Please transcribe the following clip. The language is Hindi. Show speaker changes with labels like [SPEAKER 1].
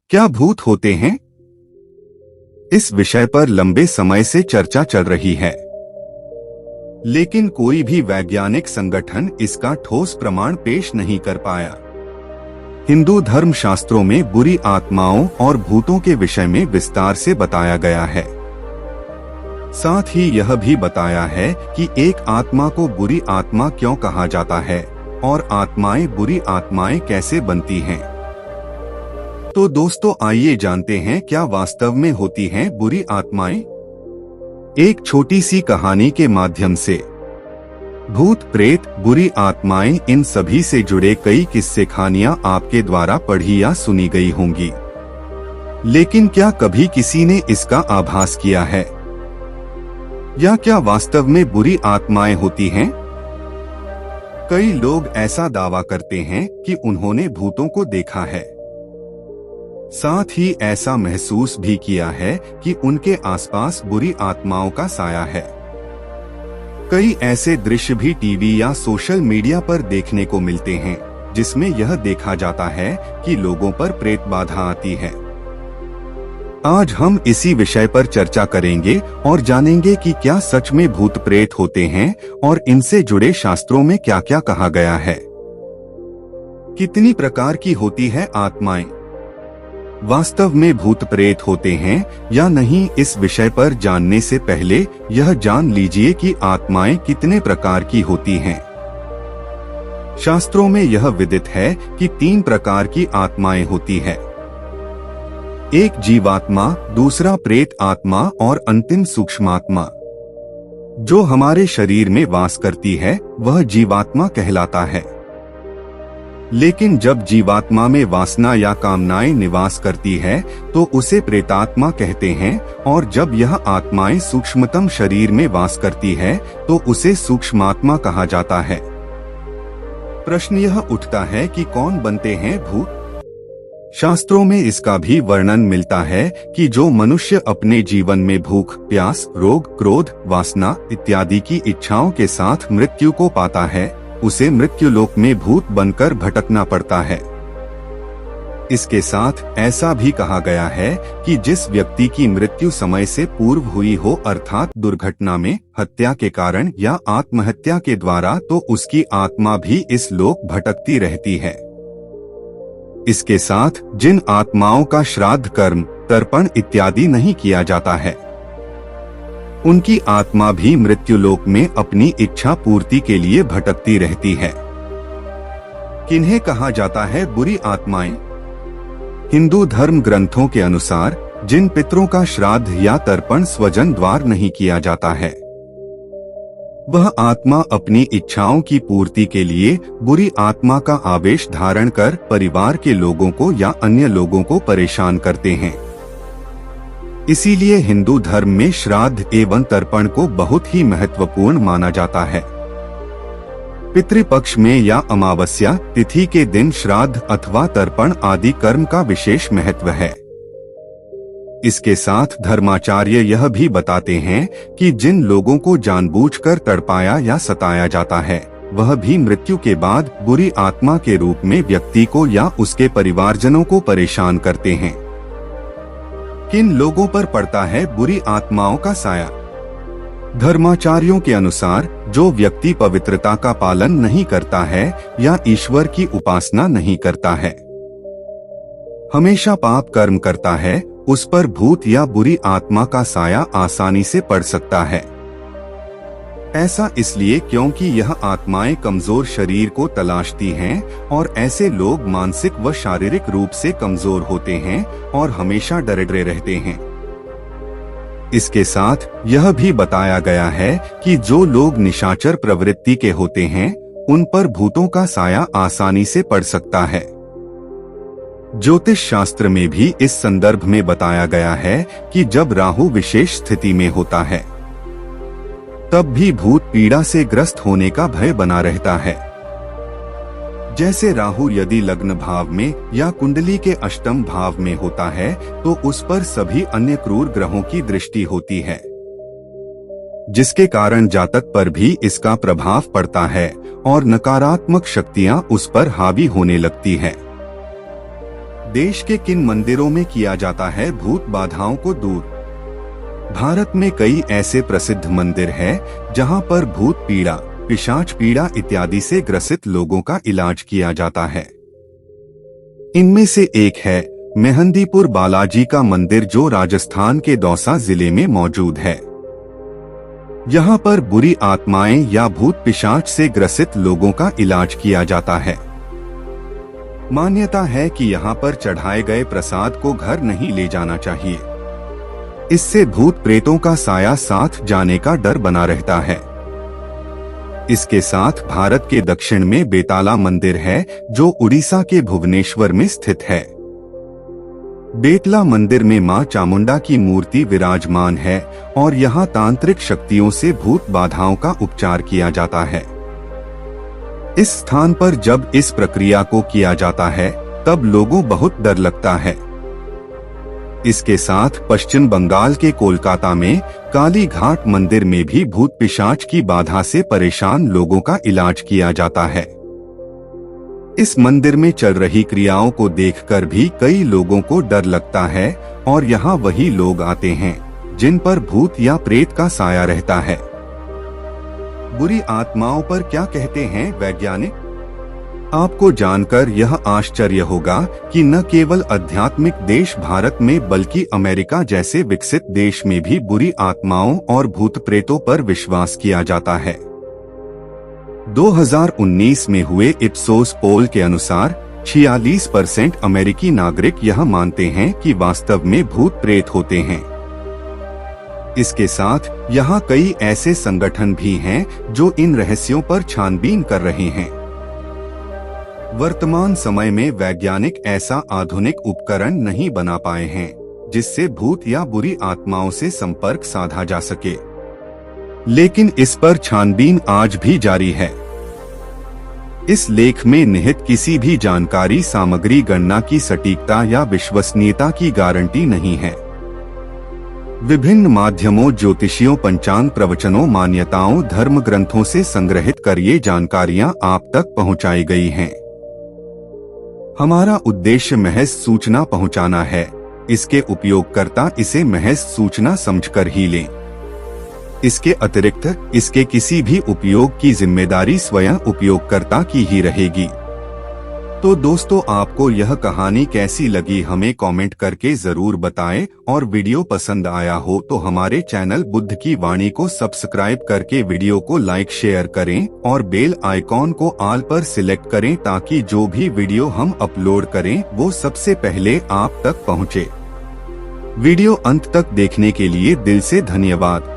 [SPEAKER 1] क्या भूत होते हैं? इस विषय पर लंबे समय से चर्चा चल रही है, लेकिन कोई भी वैज्ञानिक संगठन इसका ठोस प्रमाण पेश नहीं कर पाया। हिंदू धर्म शास्त्रों में बुरी आत्माओं और भूतों के विषय में विस्तार से बताया गया है। साथ ही यह भी बताया है कि एक आत्मा को बुरी आत्मा क्यों कहा जाता है और आत्माएं बुरी आत्माएं कैसे बनती हैं। तो दोस्तों, आइए जानते हैं क्या वास्तव में होती हैं बुरी आत्माएं। एक छोटी सी कहानी के माध्यम से भूत, प्रेत, बुरी आत्माएं, इन सभी से जुड़े कई किस्से कहानियां आपके द्वारा पढ़ी या सुनी गई होंगी, लेकिन क्या कभी किसी ने इसका आभास किया है या क्या वास्तव में बुरी आत्माएं होती हैं? कई लोग ऐसा दावा करते हैं कि उन्होंने भूतों को देखा है, साथ ही ऐसा महसूस भी किया है कि उनके आसपास बुरी आत्माओं का साया है। कई ऐसे दृश्य भी टीवी या सोशल मीडिया पर देखने को मिलते हैं, जिसमें यह देखा जाता है कि लोगों पर प्रेत बाधा आती है। आज हम इसी विषय पर चर्चा करेंगे और जानेंगे कि क्या सच में भूत प्रेत होते हैं और इनसे जुड़े शास्त्रों में क्या क्या कहा गया है। कितनी प्रकार की होती है आत्माएं? वास्तव में भूत प्रेत होते हैं या नहीं, इस विषय पर जानने से पहले यह जान लीजिए कि आत्माएं कितने प्रकार की होती हैं। शास्त्रों में यह विदित है कि 3 प्रकार की आत्माएं होती है। एक जीवात्मा, दूसरा प्रेत आत्मा और अंतिम सूक्ष्मात्मा। जो हमारे शरीर में वास करती है वह जीवात्मा कहलाता है। लेकिन जब जीवात्मा में वासना या कामनाएं निवास करती है तो उसे प्रेतात्मा कहते हैं, और जब यह आत्माएं सूक्ष्मतम शरीर में वास करती है तो उसे सूक्ष्मात्मा कहा जाता है। प्रश्न यह उठता है कि कौन बनते हैं भूत? शास्त्रों में इसका भी वर्णन मिलता है कि जो मनुष्य अपने जीवन में भूख, प्यास, रोग, क्रोध, वासना इत्यादि की इच्छाओं के साथ मृत्यु को पाता है, उसे मृत्युलोक में भूत बनकर भटकना पड़ता है। इसके साथ ऐसा भी कहा गया है कि जिस व्यक्ति की मृत्यु समय से पूर्व हुई हो, अर्थात दुर्घटना में, हत्या के कारण या आत्महत्या के द्वारा, तो उसकी आत्मा भी इस लोक भटकती रहती है। इसके साथ जिन आत्माओं का श्राद्ध, कर्म, तर्पण इत्यादि नहीं किया जाता है, उनकी आत्मा भी मृत्युलोक में अपनी इच्छा पूर्ति के लिए भटकती रहती है। किन्हें कहा जाता है बुरी आत्माएं? हिंदू धर्म ग्रंथों के अनुसार जिन पितरों का श्राद्ध या तर्पण स्वजन द्वार नहीं किया जाता है, वह आत्मा अपनी इच्छाओं की पूर्ति के लिए बुरी आत्मा का आवेश धारण कर परिवार के लोगों को या अन्य लोगों को परेशान करते हैं। इसीलिए हिंदू धर्म में श्राद्ध एवं तर्पण को बहुत ही महत्वपूर्ण माना जाता है। पितृपक्ष में या अमावस्या तिथि के दिन श्राद्ध अथवा तर्पण आदि कर्म का विशेष महत्व है। इसके साथ धर्माचार्य यह भी बताते हैं कि जिन लोगों को जानबूझकर तड़पाया या सताया जाता है, वह भी मृत्यु के बाद बुरी आत्मा के रूप में व्यक्ति को या उसके परिवारजनों को परेशान करते हैं। किन लोगों पर पड़ता है बुरी आत्माओं का साया? धर्माचार्यों के अनुसार जो व्यक्ति पवित्रता का पालन नहीं करता है या ईश्वर की उपासना नहीं करता है, हमेशा पाप कर्म करता है, उस पर भूत या बुरी आत्मा का साया आसानी से पड़ सकता है। ऐसा इसलिए क्योंकि यह आत्माएं कमजोर शरीर को तलाशती हैं और ऐसे लोग मानसिक व शारीरिक रूप से कमजोर होते हैं और हमेशा डरे रहते हैं। इसके साथ यह भी बताया गया है कि जो लोग निशाचर प्रवृत्ति के होते हैं, उन पर भूतों का साया आसानी से पड़ सकता है। ज्योतिष शास्त्र में भी इस संदर्भ में बताया गया है कि जब राहु विशेष स्थिति में होता है, तब भी भूत पीड़ा से ग्रस्त होने का भय बना रहता है। जैसे राहु यदि लग्न भाव में या कुंडली के अष्टम भाव में होता है तो उस पर सभी अन्य क्रूर ग्रहों की दृष्टि होती है, जिसके कारण जातक पर भी इसका प्रभाव पड़ता है और नकारात्मक शक्तियां उस पर हावी होने लगती है। देश के किन मंदिरों में किया जाता है भूत बाधाओं को दूर? भारत में कई ऐसे प्रसिद्ध मंदिर हैं जहां पर भूत पीड़ा, पिशाच पीड़ा इत्यादि से ग्रसित लोगों का इलाज किया जाता है। इनमें से एक है मेहंदीपुर बालाजी का मंदिर, जो राजस्थान के दौसा जिले में मौजूद है। यहाँ पर बुरी आत्माएं या भूत पिशाच से ग्रसित लोगों का इलाज किया जाता है। मान्यता है कि यहाँ पर चढ़ाए गए प्रसाद को घर नहीं ले जाना चाहिए, इससे भूत प्रेतों का साया साथ जाने का डर बना रहता है। इसके साथ भारत के दक्षिण में बेताला मंदिर है, जो उड़ीसा के भुवनेश्वर में स्थित है। बेतला मंदिर में मां चामुंडा की मूर्ति विराजमान है और यहाँ तांत्रिक शक्तियों से भूत बाधाओं का उपचार किया जाता है। इस स्थान पर जब इस प्रक्रिया को किया जाता है तब लोगों बहुत डर लगता है। इसके साथ पश्चिम बंगाल के कोलकाता में काली घाट मंदिर में भी भूत पिशाच की बाधा से परेशान लोगों का इलाज किया जाता है। इस मंदिर में चल रही क्रियाओं को देखकर भी कई लोगों को डर लगता है और यहाँ वही लोग आते हैं जिन पर भूत या प्रेत का साया रहता है। बुरी आत्माओं पर क्या कहते हैं वैज्ञानिक? आपको जानकर यह आश्चर्य होगा कि न केवल आध्यात्मिक देश भारत में बल्कि अमेरिका जैसे विकसित देश में भी बुरी आत्माओं और भूत प्रेतों पर विश्वास किया जाता है। 2019 में हुए इप्सोस पोल के अनुसार 46% अमेरिकी नागरिक यह मानते हैं कि वास्तव में भूत प्रेत होते हैं। इसके साथ यहाँ कई ऐसे संगठन भी हैं जो इन रहस्यों पर छानबीन कर रहे हैं। वर्तमान समय में वैज्ञानिक ऐसा आधुनिक उपकरण नहीं बना पाए हैं जिससे भूत या बुरी आत्माओं से संपर्क साधा जा सके, लेकिन इस पर छानबीन आज भी जारी है। इस लेख में निहित किसी भी जानकारी सामग्री गणना की सटीकता या विश्वसनीयता की गारंटी नहीं है। विभिन्न माध्यमों, ज्योतिषियों, पंचांग, प्रवचनों, मान्यताओं, धर्म ग्रंथों से संग्रहित कर ये जानकारियां आप तक पहुंचाई गई हैं। हमारा उद्देश्य महज सूचना पहुंचाना है। इसके उपयोगकर्ता इसे महज सूचना समझकर ही लें। इसके अतिरिक्त इसके किसी भी उपयोग की जिम्मेदारी स्वयं उपयोगकर्ता की ही रहेगी। तो दोस्तों, आपको यह कहानी कैसी लगी हमें कमेंट करके जरूर बताएं और वीडियो पसंद आया हो तो हमारे चैनल बुद्ध की वाणी को सब्सक्राइब करके वीडियो को लाइक शेयर करें और बेल आइकॉन को ऑल पर सिलेक्ट करें ताकि जो भी वीडियो हम अपलोड करें वो सबसे पहले आप तक पहुंचे। वीडियो अंत तक देखने के लिए दिल से धन्यवाद।